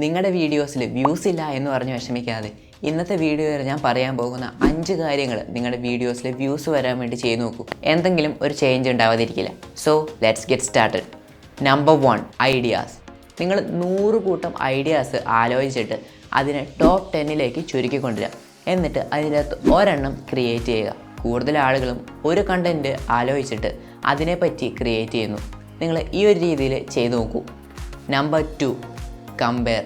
നിങ്ങളുടെ വീഡിയോസിൽ വ്യൂസ് ഇല്ല എന്ന് പറഞ്ഞ് വിഷമിക്കാതെ ഇന്നത്തെ വീഡിയോയിൽ ഞാൻ പറയാൻ പോകുന്ന 5 കാര്യങ്ങൾ നിങ്ങളുടെ വീഡിയോസിൽ വ്യൂസ് വരാൻ വേണ്ടി ചെയ്ത് നോക്കൂ. എന്തെങ്കിലും ഒരു ചേഞ്ച് ഉണ്ടാവാതിരിക്കില്ല. So let's get started. Number 1, ideas. നിങ്ങൾ 100 കൂട്ടം ഐഡിയാസ് ആലോചിച്ചിട്ട് അതിനെ ടോപ്പ് 10ലേക്ക് ചുരുക്കിക്കൊണ്ടുവരിക. എന്നിട്ട് അതിനകത്ത് ഒരെണ്ണം ക്രിയേറ്റ് ചെയ്യുക. കൂടുതൽ ആളുകളും ഒരു കണ്ടൻറ്റ് ആലോചിച്ചിട്ട് അതിനെപ്പറ്റി ക്രിയേറ്റ് ചെയ്യുന്നു. നിങ്ങൾ ഈ ഒരു രീതിയിൽ ചെയ്ത് നോക്കൂ. Number 2, compare.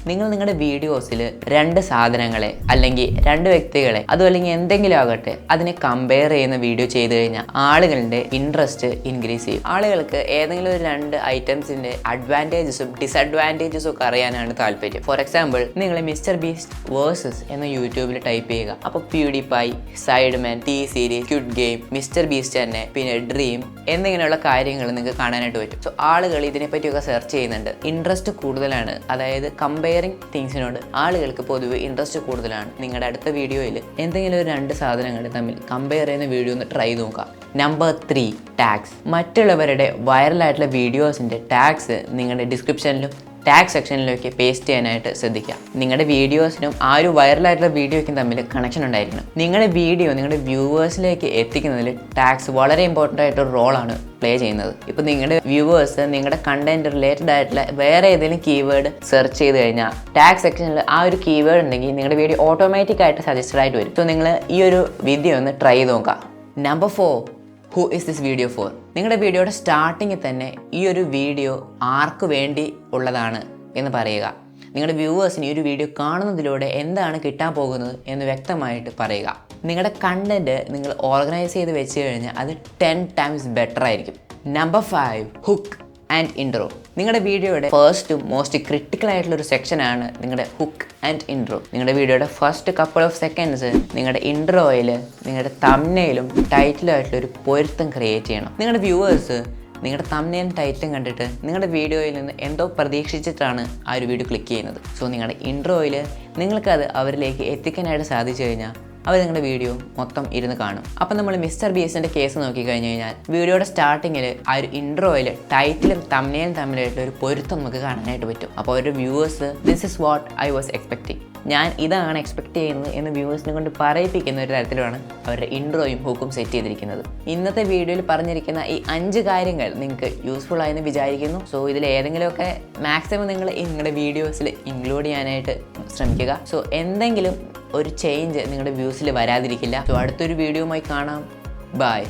നിങ്ങൾ നിങ്ങളുടെ വീഡിയോസിൽ 2 സാധനങ്ങളെ അല്ലെങ്കിൽ 2 വ്യക്തികളെ അതും അല്ലെങ്കിൽ എന്തെങ്കിലും ആകട്ടെ അതിനെ കമ്പയർ ചെയ്യുന്ന വീഡിയോ ചെയ്ത് കഴിഞ്ഞാൽ ആളുകളുടെ ഇൻട്രസ്റ്റ് ഇൻക്രീസ് ചെയ്യും. ആളുകൾക്ക് ഏതെങ്കിലും ഒരു 2 ഐറ്റംസിൻ്റെ അഡ്വാൻറ്റേജസും ഡിസഡ്വാൻറ്റേജസും ഒക്കെ അറിയാനാണ് താല്പര്യം. ഫോർ എക്സാമ്പിൾ, നിങ്ങൾ മിസ്റ്റർ ബീസ്റ്റ് വേഴ്സസ് എന്ന് യൂട്യൂബിൽ ടൈപ്പ് ചെയ്യുക. അപ്പോൾ PewDiePie, Sidemen, T Series, Squid Game, Mister Beast തന്നെ, പിന്നെ ഡ്രീം എന്നിങ്ങനെയുള്ള കാര്യങ്ങൾ നിങ്ങൾക്ക് കാണാനായിട്ട് പറ്റും. സോ ആളുകൾ ഇതിനെപ്പറ്റിയൊക്കെ സെർച്ച് ചെയ്യുന്നുണ്ട്. ഇൻട്രസ്റ്റ് കൂടുതലാണ്, അതായത് കമ്പയറിംഗ് തിങ്സിനോട് ആളുകൾക്ക് പൊതുവെ ഇൻട്രസ്റ്റ് കൂടുതലാണ്. നിങ്ങളുടെ അടുത്ത വീഡിയോയിൽ എന്തെങ്കിലും ഒരു 2 സാധനങ്ങൾ തമ്മിൽ കമ്പയർ ചെയ്യുന്ന വീഡിയോ ഒന്ന് ട്രൈ നോക്കാം. Number 3, tags. മറ്റുള്ളവരുടെ വൈറലായിട്ടുള്ള വീഡിയോസിൻ്റെ ടാഗ്സ് നിങ്ങളുടെ ഡിസ്ക്രിപ്ഷനിലും ടാഗ് സെക്ഷനിലേക്ക് പേസ്റ്റ് ചെയ്യാനായിട്ട് ശ്രദ്ധിക്കുക. നിങ്ങളുടെ വീഡിയോസിനും ആ ഒരു വൈറലായിട്ടുള്ള വീഡിയോയ്ക്കും തമ്മിൽ കണക്ഷൻ ഉണ്ടായിരിക്കണം. നിങ്ങളുടെ വീഡിയോ നിങ്ങളുടെ വ്യൂവേഴ്സിലേക്ക് എത്തിക്കുന്നതിൽ ടാഗ്സ് വളരെ ഇമ്പോർട്ടൻ്റ് ആയിട്ടൊരു റോളാണ് പ്ലേ ചെയ്യുന്നത്. ഇപ്പോൾ നിങ്ങളുടെ വ്യൂവേഴ്സ് നിങ്ങളുടെ കണ്ടന്റ് റിലേറ്റഡ് ആയിട്ടുള്ള വേറെ ഏതെങ്കിലും കീവേഡ് സെർച്ച് ചെയ്ത് കഴിഞ്ഞാൽ ടാഗ് സെക്ഷനിൽ ആ ഒരു കീവേഡ് ഉണ്ടെങ്കിൽ നിങ്ങളുടെ വീഡിയോ ഓട്ടോമാറ്റിക് ആയിട്ട് സജസ്റ്റഡ് ആയിട്ട് വരും. സോ നിങ്ങൾ ഈ ഒരു വീഡിയോ ഒന്ന് ട്രൈ ചെയ്ത് നോക്കാം. Number 4, who is this video for. നിങ്ങളുടെ വീഡിയോയുടെ സ്റ്റാർട്ടിങ്ങിൽ തന്നെ ഈ ഒരു വീഡിയോ ആർക്ക് വേണ്ടി ഉള്ളതാണ് എന്ന് പറയുക. നിങ്ങളുടെ വ്യൂവേഴ്സിന് ഈ ഒരു വീഡിയോ കാണുന്നതിലൂടെ എന്താണ് കിട്ടാൻ പോകുന്നത് എന്ന് വ്യക്തമായിട്ട് പറയുക. നിങ്ങളുടെ കണ്ടൻറ്റ് നിങ്ങൾ ഓർഗനൈസ് ചെയ്ത് വെച്ച് കഴിഞ്ഞാൽ അത് 10 times ബെറ്റർ ആയിരിക്കും. Number 5, hook and intro. നിങ്ങളുടെ വീഡിയോയുടെ ഫസ്റ്റ് മോസ്റ്റ് ക്രിട്ടിക്കൽ ആയിട്ടുള്ളൊരു സെക്ഷനാണ് നിങ്ങളുടെ ഹുക്ക് ആൻഡ് ഇൻട്രോ. നിങ്ങളുടെ വീഡിയോയുടെ ഫസ്റ്റ് കപ്പിൾ ഓഫ് സെക്കൻഡ്സ് നിങ്ങളുടെ ഇൻട്രോയിൽ നിങ്ങളുടെ തംബ്നെയിലും ടൈറ്റിലും ആയിട്ടുള്ളൊരു പൊരുത്തം ക്രിയേറ്റ് ചെയ്യണം. നിങ്ങളുടെ വ്യൂവേഴ്സ് നിങ്ങളുടെ തംബ്നെയിലും ടൈറ്റിലും കണ്ടിട്ട് നിങ്ങളുടെ വീഡിയോയിൽ നിന്ന് എന്തോ പ്രതീക്ഷിച്ചിട്ടാണ് ആ ഒരു വീഡിയോ ക്ലിക്ക് ചെയ്യുന്നത്. സോ നിങ്ങളുടെ ഇൻട്രോയിൽ നിങ്ങൾക്കത് അവരിലേക്ക് എത്തിക്കാനായിട്ട് സാധിച്ചു കഴിഞ്ഞാൽ അവർ നിങ്ങളുടെ വീഡിയോ മൊത്തം ഇരുന്ന് കാണും. അപ്പം നമ്മൾ മിസ്റ്റർ ബീസ്റ്റിൻ്റെ കേസ് നോക്കിക്കഴിഞ്ഞ് കഴിഞ്ഞാൽ വീഡിയോയുടെ സ്റ്റാർട്ടിങ്ങിൽ ആ ഒരു ഇൻട്രോയിൽ ടൈറ്റിലും തംബ്നെയിലും തമ്മിലായിട്ടുള്ള ഒരു പൊരുത്തം നമുക്ക് കാണാനായിട്ട് പറ്റും. അപ്പോൾ അവരുടെ viewers this is what I was expecting, ഞാൻ ഇതാണ് എക്സ്പെക്ട് ചെയ്യുന്നത് എന്ന് വ്യൂവേഴ്സിനെ കൊണ്ട് പറയിപ്പിക്കുന്ന ഒരു തരത്തിലാണ് അവരുടെ ഇൻട്രോയും ഹുക്കും സെറ്റ് ചെയ്തിരിക്കുന്നത്. ഇന്നത്തെ വീഡിയോയിൽ പറഞ്ഞിരിക്കുന്ന ഈ 5 കാര്യങ്ങൾ നിങ്ങൾക്ക് യൂസ്ഫുൾ ആയെന്ന് വിചാരിക്കുന്നു. സോ ഇതിൽ ഏതെങ്കിലുമൊക്കെ മാക്സിമം നിങ്ങൾ നിങ്ങളുടെ വീഡിയോസിൽ ഇൻക്ലൂഡ് ചെയ്യാനായിട്ട് ശ്രമിക്കുക. സോ എന്തെങ്കിലും ഒരു ചേഞ്ച് നിങ്ങളുടെ വ്യൂസിൽ വരാതിരിക്കില്ല. സോ അടുത്തൊരു വീഡിയോയുമായി കാണാം. ബൈ.